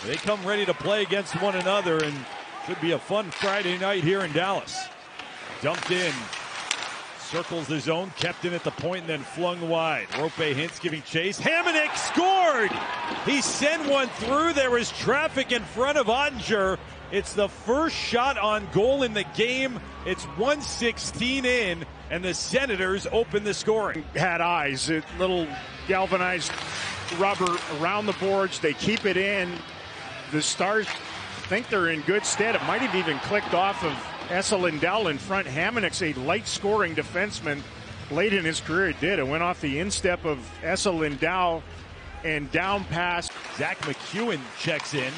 They come ready to play against one another, and should be a fun Friday night here in Dallas. Dumped in. Circles the zone, kept in at the point, and then flung wide. Roope Hintz giving chase. Hamonic scored! He sent one through. There was traffic in front of Oettinger. It's the first shot on goal in the game. It's 1:16 in, and the Senators open the scoring. Had eyes. A little galvanized rubber around the boards. They keep it in. The Stars think they're in good stead. It might have even clicked off of Esa Lindell in front. Hamonic's a light-scoring defenseman. Late in his career, it did. It went off the instep of Esa Lindell and down past. Zach McEwen checks in.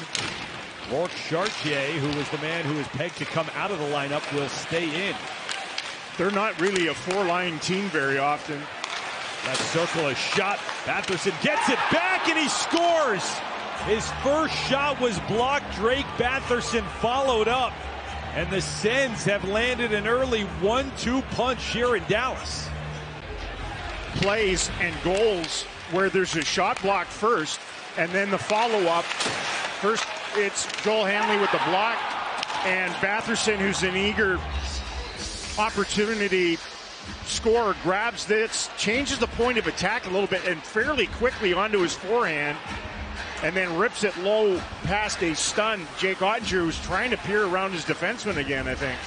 Rourke Chartier, who was the man who was pegged to come out of the lineup, will stay in. They're not really a four-line team very often. That circle, a shot. Batherson gets it back, and he scores! His first shot was blocked. Drake Batherson followed up. And the Sens have landed an early 1-2 punch here in Dallas. Plays and goals where there's a shot block first, and then the follow-up. First, it's Joel Hanley with the block, and Batherson, who's an eager opportunity scorer, grabs this, changes the point of attack a little bit, and fairly quickly onto his forehand, and then rips it low past a stunned Jake Oettinger, who's trying to peer around his defenseman again, I think.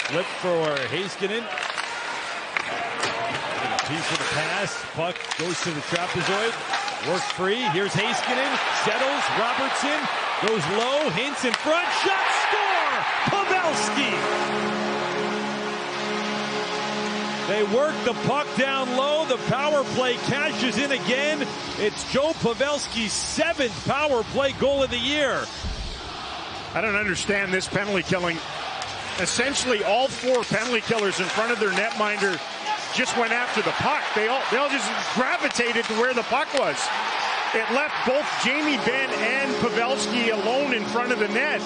Flip for Heiskanen. A piece of the pass. Puck goes to the trapezoid. Works free. Here's Heiskanen. Settles. Robertson goes low. Hintz in front. Shot. Score! Pavelski! They work the puck down low. The power play cashes in again. It's Joe Pavelski's 7th power play goal of the year. I don't understand this penalty killing. Essentially, all 4 penalty killers in front of their netminder just went after the puck. They all just gravitated to where the puck was. It left both Jamie Benn and Pavelski alone in front of the net.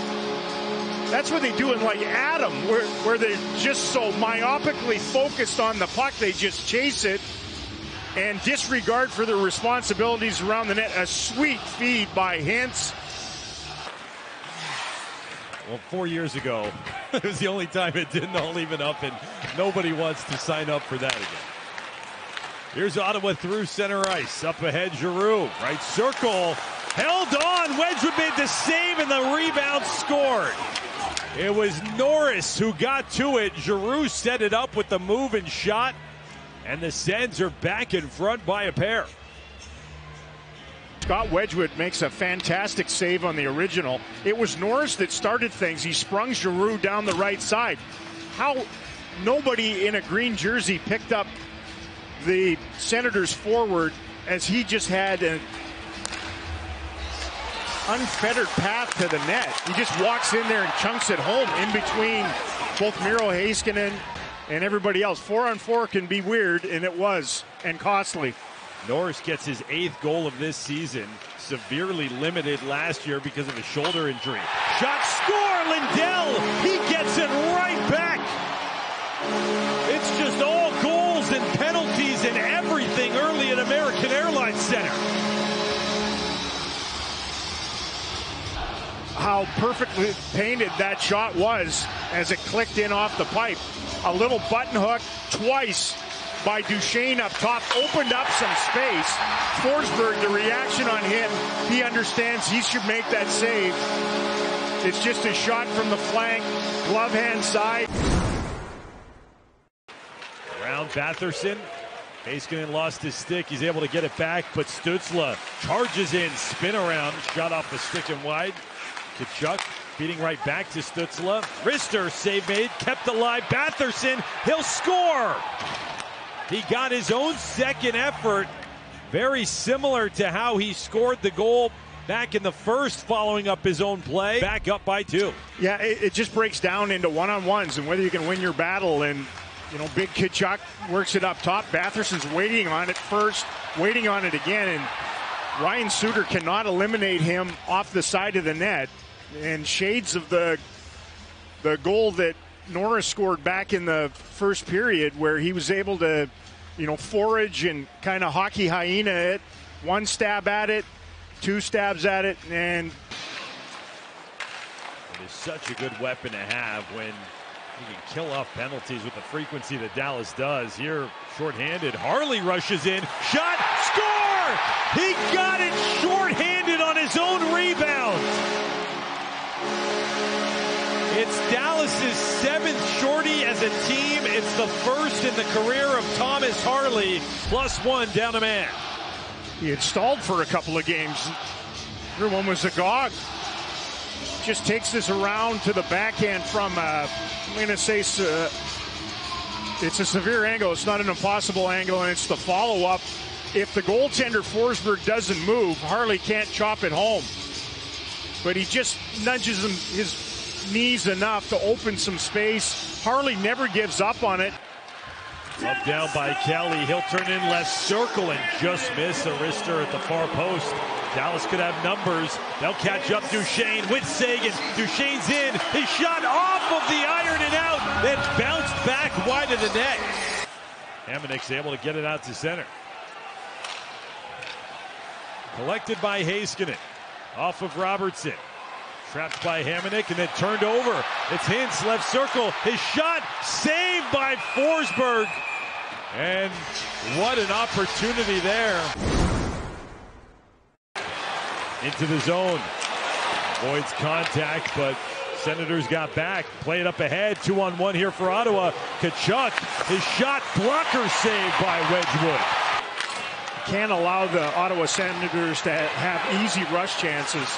That's what they do in like Adam, where they're just so myopically focused on the puck, they just chase it and disregard for their responsibilities around the net. A sweet feed by Hintz. Well, 4 years ago, it was the only time it didn't all even up, and nobody wants to sign up for that again. Here's Ottawa through center ice. Up ahead, Giroux. Right circle. Held on. Wedgwood made the save, and the rebound scored. It was Norris who got to it. Giroux set it up with the move and shot, and the Sens are back in front by a pair. Scott Wedgwood makes a fantastic save on the original. It was Norris that started things. He sprung Giroux down the right side. How nobody in a green jersey picked up the Senators forward as he just had an unfettered path to the net. He just walks in there and chunks it home in between both Miro Heiskanen and everybody else. 4-on-4 can be weird, and it was, and costly. Norris gets his 8th goal of this season. Severely limited last year because of a shoulder injury. Shot, score! Lindell! He gets it right back! It's just all goals and penalties and everything early at American Airlines Center. How perfectly painted that shot was as it clicked in off the pipe. A little button hook twice by Duchesne up top, opened up some space. Forsberg, the reaction on him, he understands he should make that save. It's just a shot from the flank, glove hand side. Around Batherson. Heiskanen lost his stick. He's able to get it back, but Stützle charges in, spin around, shot off the stick and wide. Tkachuk beating right back to Stützle. Rister, save made, kept alive. Batherson, he'll score! He got his own second effort, very similar to how he scored the goal back in the first following up his own play. Back up by 2. Yeah, it just breaks down into one-on-ones and whether you can win your battle. And, you know, Big Tkachuk works it up top. Batherson's waiting on it first, waiting on it again, and Ryan Suter cannot eliminate him off the side of the net. And shades of the goal that Norris scored back in the first period, where he was able to, you know, forage and kind of hockey hyena it, one stab at it, 2 stabs at it, and it is such a good weapon to have when you can kill off penalties with the frequency that Dallas does. Here, shorthanded, Harley rushes in, shot, score! He got it shorthanded on his own rebound. It's Dallas's 7th shorty as a team. It's the first in the career of Thomas Harley, +1 down a man. He had stalled for a couple of games. Everyone was agog. Just takes this around to the backhand from, I'm going to say it's a severe angle. It's not an impossible angle, and it's the follow-up. If the goaltender, Forsberg, doesn't move, Harley can't chop it home. But he just nudges him, his knees enough to open some space. Harley never gives up on it. Up down by Kelly. He'll turn in left circle and just miss a wrister at the far post. Dallas could have numbers. They'll catch up Duchene with Seguin. Duchene's in. His shot off of the iron and out. Then bounced back wide of the net. Hamonic's able to get it out to center. Collected by Heiskanen. Off of Robertson. Trapped by Hamonic and then turned over. It's Hintz, left circle. His shot saved by Forsberg. And what an opportunity there. Into the zone. Avoids contact, but Senators got back. Play it up ahead. 2-on-1 here for Ottawa. Tkachuk, his shot blocker saved by Wedgwood. Can't allow the Ottawa Senators to have easy rush chances.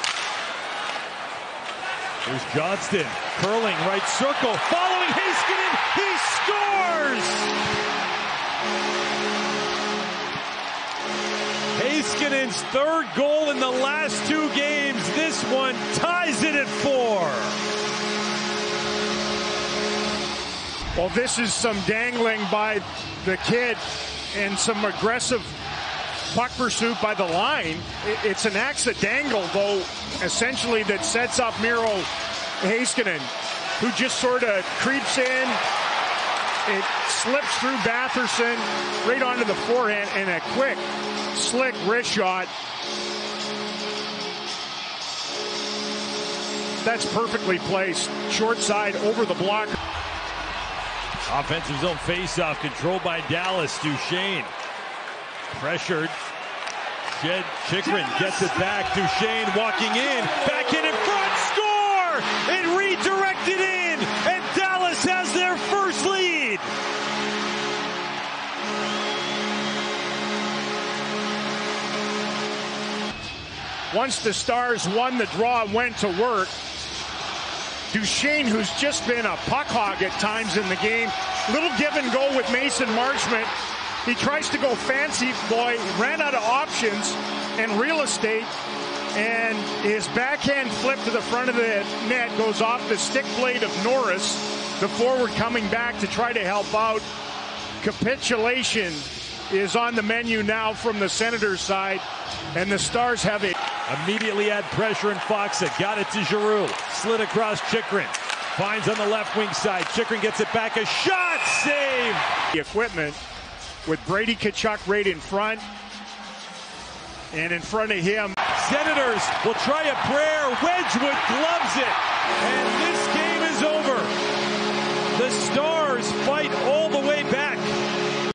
Here's Johnston, curling right circle, following Heiskanen, he scores! Heiskanen's 3rd goal in the last 2 games. This one ties it at 4. Well, this is some dangling by the kid and some aggressive puck pursuit by the line. It's an accident dangle, though, essentially, that sets up Miro Heiskanen, who just sort of creeps in. It slips through Batherson right onto the forehand, and a quick, slick wrist shot. That's perfectly placed. Short side over the block. Offensive zone faceoff controlled by Dallas. Duchene pressured. Jed Chikrin gets it back. Duchene walking in. Back in front. Score! And redirected in. And Dallas has their first lead. Once the Stars won the draw and went to work, Duchene, who's just been a puck hog at times in the game, little give and go with Mason Marchment. He tries to go fancy, boy, ran out of options and real estate, and his backhand flip to the front of the net goes off the stick blade of Norris, the forward coming back to try to help out. Capitulation is on the menu now from the Senators side, and the Stars have it. Immediately add pressure, and Foxa got it to Giroux. Slid across Chikrin. Finds on the left wing side. Chikrin gets it back. A shot! Save! The equipment with Brady Tkachuk right in front. And in front of him, Senators will try a prayer. Wedgwood gloves it. And this